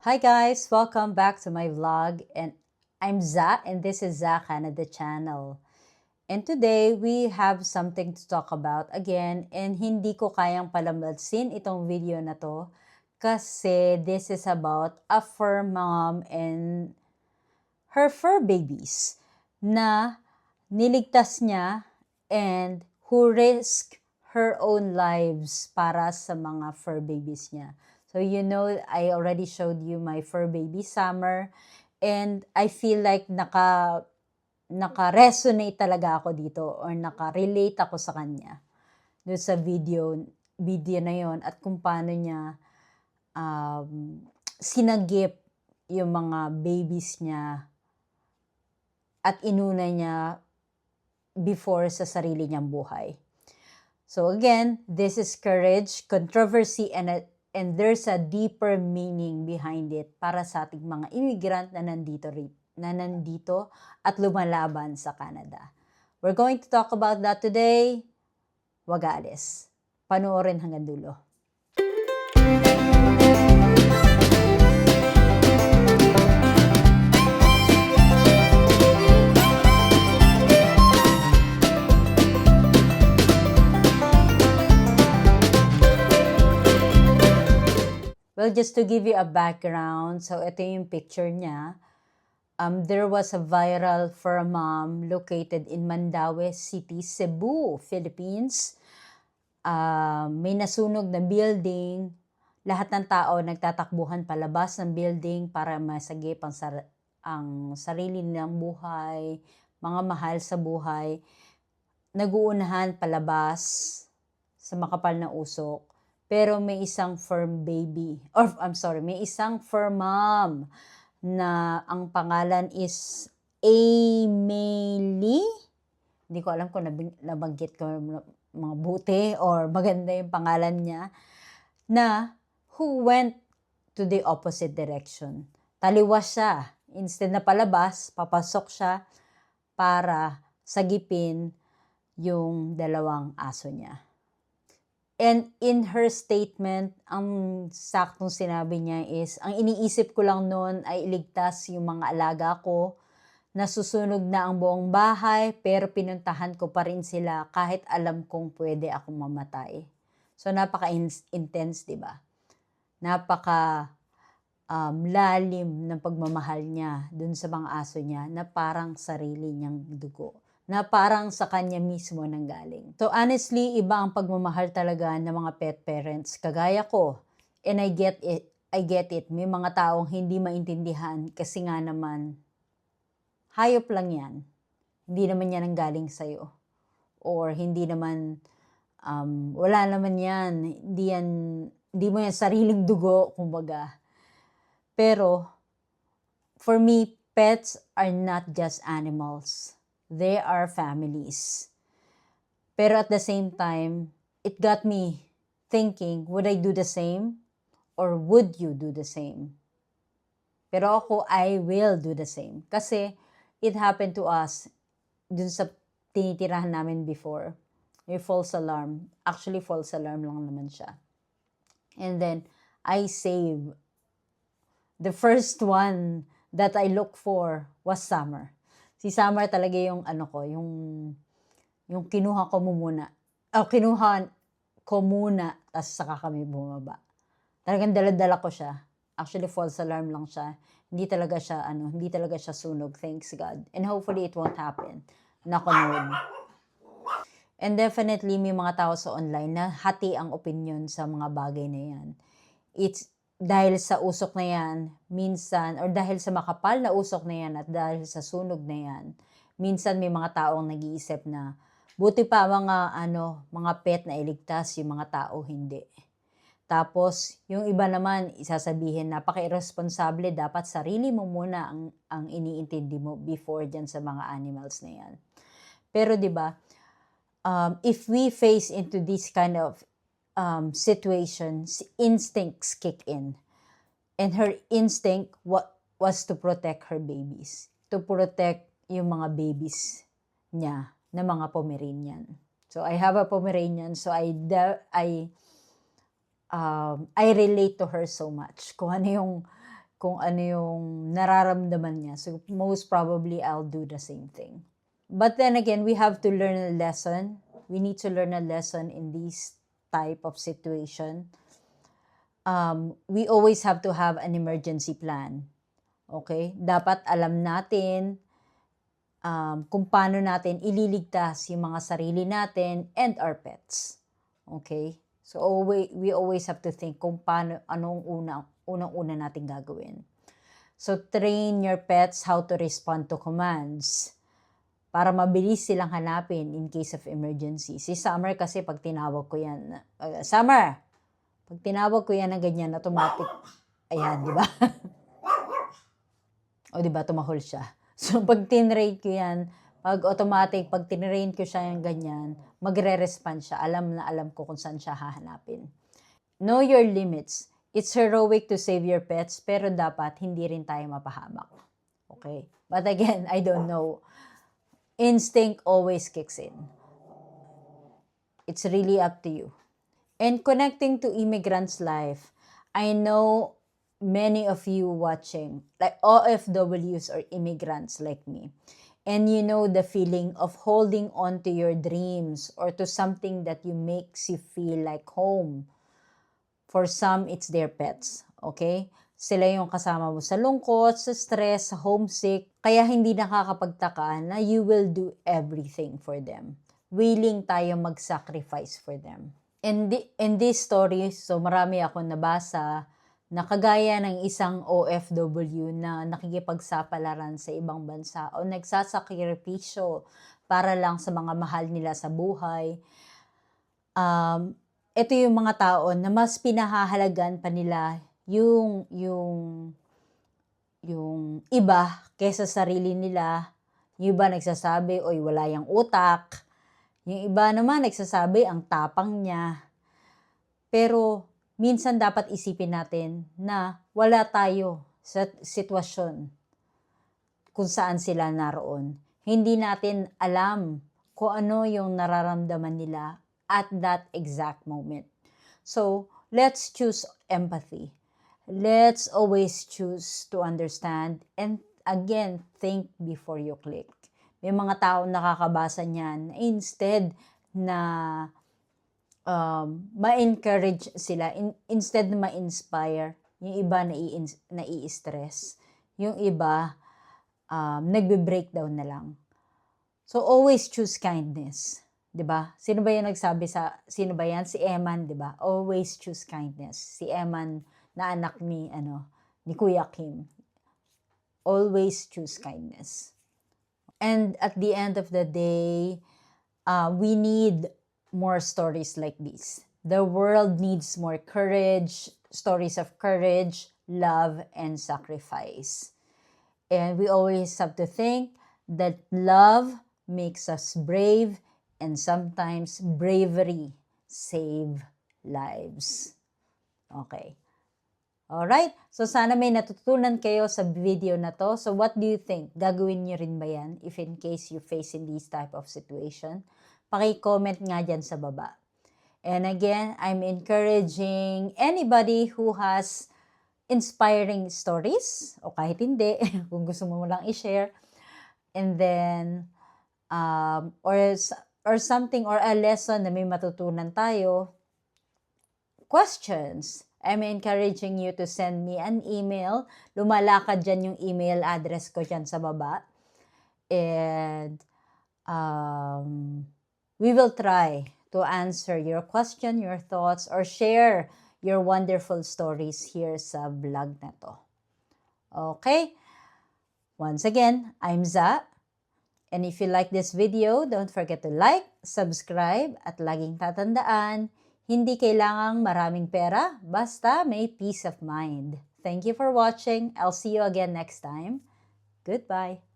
Hi guys, welcome back to my vlog, and I'm Za and this is Za Canada channel. And today we have something to talk about again, and hindi ko kayang palambasin itong video na to kasi this is about a fur mom and her fur babies na niligtas niya and who risked her own lives para sa mga fur babies niya. So I already showed you my fur baby Summer, and I feel like naka-resonate talaga ako dito or naka-relate ako sa kanya doon sa video na yon at kung paano niya sinagip yung mga babies niya at inuna niya before sa sarili niyang buhay. So again, this is courage, controversy, and there's a deeper meaning behind it para sa ating mga immigrant na nandito at lumalaban sa Canada. We're going to talk about that today. Wag aalis. Panoorin hanggang dulo. Well, just to give you a background, so ito yung picture niya. There was a viral fur mom located in Mandaue City, Cebu, Philippines. May nasunog na building. Lahat ng tao nagtatakbuhan palabas ng building para masagip ang sarili nilang buhay, mga mahal sa buhay. Naguunahan palabas sa makapal na usok. Pero may isang may isang fur mom na ang pangalan is Amelie. Hindi ko alam kung nabanggit ko mga buti or maganda yung pangalan niya, na who went to the opposite direction. Taliwas siya. Instead na palabas, papasok siya para sagipin yung dalawang aso niya. And in her statement, ang saktong sinabi niya is, ang iniisip ko lang noon ay iligtas yung mga alaga ko. Nasusunog na ang buong bahay, pero pinuntahan ko pa rin sila kahit alam kong pwede akong mamatay. So napaka-intense, di ba? Lalim ng pagmamahal niya dun sa mga aso niya na parang sarili niyang dugo, na parang sa kanya mismo nanggaling. So honestly, iba ang pagmamahal talaga ng mga pet parents kagaya ko. And I get it. May mga taong hindi maintindihan kasi nga naman, hayop lang yan. Hindi naman yan nanggaling sa'yo. Or hindi naman, wala naman yan. Hindi mo yan sariling dugo, kumbaga. Pero, for me, pets are not just animals. They are families. Pero at the same time, it got me thinking, would I do the same? Or would you do the same? Pero ako, I will do the same. Kasi it happened to us dun sa tinitirahan namin before. May false alarm. Actually, false alarm lang naman siya. And then, I saved. The first one that I look for was Summer. Si Summer talaga yung yung kinuha ko muna. Kinuha ko muna, tapos saka kami bumaba. Talagang dala-dala ko siya. Actually, false alarm lang siya. Hindi talaga siya sunog, thanks God. And hopefully, it won't happen. Knock on wood. And definitely, may mga tao sa online na hati ang opinion sa mga bagay na yan. It's dahil sa usok na yan, minsan, or dahil sa makapal na usok na yan, at dahil sa sunog na yan, minsan may mga taong nag-iisip na, buti pa mga pet na iligtas, yung mga tao hindi. Tapos, yung iba naman, isasabihin, napaka-irresponsable, dapat sarili mo muna ang iniintindi mo before dyan sa mga animals na yan. Pero di ba, if we face into this kind of situations, instincts kick in. And her instinct was to protect her babies. To protect yung mga babies niya na mga Pomeranian. So I have a Pomeranian, so I relate to her so much. Kung ano yung kung ano yung nararamdaman niya. So, most probably, I'll do the same thing. But then again, we have to learn a lesson. We need to learn a lesson in this type of situation. We always have to have an emergency plan. Okay? Dapat alam natin kung paano natin ililigtas yung mga sarili natin and our pets. Okay? So, we always have to think kung paano, anong unang-una natin gagawin. So, train your pets how to respond to commands para mabilis silang hanapin in case of emergency. Si Summer kasi pag tinawag ko yan, Summer! Pag tinawag ko yan na ganyan, automatic, ayan, di ba? O, di ba, tumahol siya. So, pag tinrate ko yan, pag automatic, pag tinrain ko siya yung ganyan, magre-respond siya. Alam na alam ko kung saan siya hahanapin. Know your limits. It's heroic to save your pets, pero dapat hindi rin tayo mapahamak. Okay? But again, I don't know. Instinct always kicks in. It's really up to you. And connecting to immigrants' life, I know many of you watching, like OFWs or immigrants like me. And you know the feeling of holding on to your dreams or to something that makes you feel like home. For some, it's their pets. Okay? Sila yung kasama mo sa lungkot, sa stress, sa homesick. Kaya hindi nakakapagtaka na you will do everything for them. Willing tayo mag-sacrifice for them. In this story, so marami akong nabasa na kagaya ng isang OFW na nakikipagsapalaran sa ibang bansa o nagsasakripisyo para lang sa mga mahal nila sa buhay. Ito yung mga tao na mas pinahahalagan pa nila yung iba kesa sarili nila. Yung iba nagsasabi, oy, wala yung utak. Yung iba naman nagsasabi, ang tapang niya. Pero minsan dapat isipin natin na wala tayo sa sitwasyon kung saan sila naroon. Hindi natin alam kung ano yung nararamdaman nila at that exact moment. So, let's choose empathy. Let's always choose to understand and again, think before you click. May mga tao nakakabasa niyan instead na ma-encourage sila, instead na ma-inspire, yung iba nai-stress, yung iba nagbe-breakdown na lang. So, always choose kindness. 'Di ba? Sino ba yan? Si Eman, 'di ba? Always choose kindness. Si Eman na anak ni Kuya Kim. Always choose kindness. And at the end of the day, we need more stories like this. The world needs more courage, stories of courage, love, and sacrifice. And we always have to think that love makes us brave, and sometimes bravery save lives. Okay. Alright? So, sana may natutunan kayo sa video na to. So, what do you think? Gagawin nyo rin ba yan if in case you face in this type of situation? Paki-comment nga dyan sa baba. And again, I'm encouraging anybody who has inspiring stories, o kahit hindi, kung gusto mo lang i-share. And then, or something, or a lesson na may matutunan tayo, questions. I'm encouraging you to send me an email. Lumalakad dyan yung email address ko dyan sa baba. And we will try to answer your question, your thoughts, or share your wonderful stories here sa vlog na to. Okay? Once again, I'm Za. And if you like this video, don't forget to like, subscribe, at laging tatandaan, hindi kailangang maraming pera, basta may peace of mind. Thank you for watching. I'll see you again next time. Goodbye.